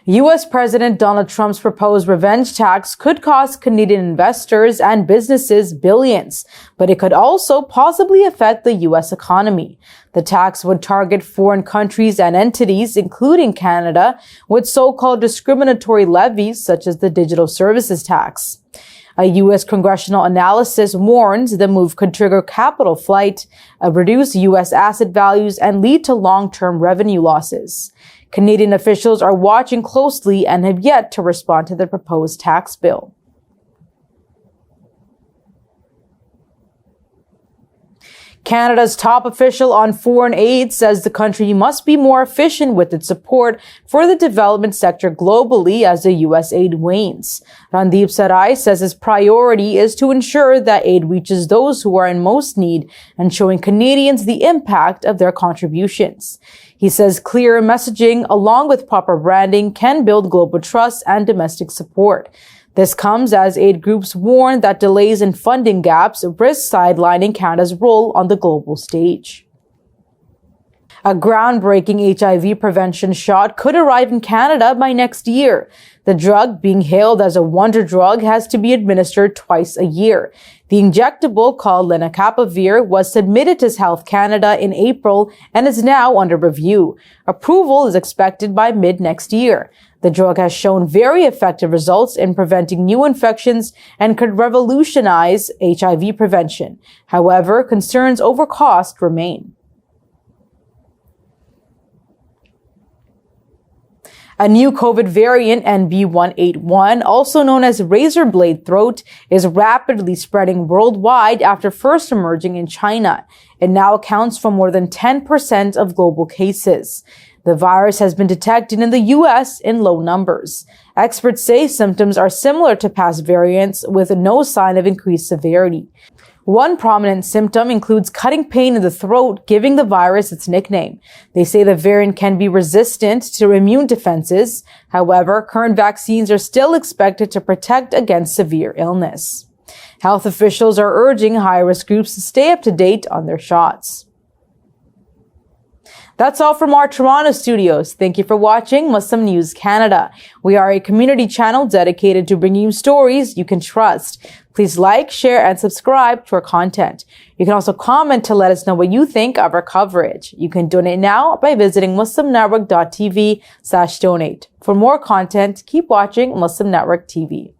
U.S. President Donald Trump's proposed revenge tax could cost Canadian investors and businesses billions, but it could also possibly affect the U.S. economy. The tax would target foreign countries and entities, including Canada, with so-called discriminatory levies such as the digital services tax. A U.S. congressional analysis warns the move could trigger capital flight, reduce U.S. asset values, and lead to long-term revenue losses. Canadian officials are watching closely and have yet to respond to the proposed tax bill. Canada's top official on foreign aid says the country must be more efficient with its support for the development sector globally as the U.S. aid wanes. Randeep Sarai says his priority is to ensure that aid reaches those who are in most need and showing Canadians the impact of their contributions. He says clear messaging along with proper branding can build global trust and domestic support. This comes as aid groups warn that delays in funding gaps risk sidelining Canada's role on the global stage. A groundbreaking HIV prevention shot could arrive in Canada by next year. The drug, being hailed as a wonder drug, has to be administered twice a year. The injectable, called lenacapavir, was submitted to Health Canada in April and is now under review. Approval is expected by mid-next year. The drug has shown very effective results in preventing new infections and could revolutionize HIV prevention. However, concerns over cost remain. A new COVID variant, NB181, also known as razor blade throat, is rapidly spreading worldwide after first emerging in China. It now accounts for more than 10% of global cases. The virus has been detected in the U.S. in low numbers. Experts say symptoms are similar to past variants with no sign of increased severity. One prominent symptom includes cutting pain in the throat, giving the virus its nickname. They say the variant can be resistant to immune defenses. However, current vaccines are still expected to protect against severe illness. Health officials are urging high-risk groups to stay up to date on their shots. That's all from our Toronto studios. Thank you for watching Muslim News Canada. We are a community channel dedicated to bringing you stories you can trust. Please like, share, and subscribe to our content. You can also comment to let us know what you think of our coverage. You can donate now by visiting muslimnetwork.tv/donate. For more content, keep watching Muslim Network TV.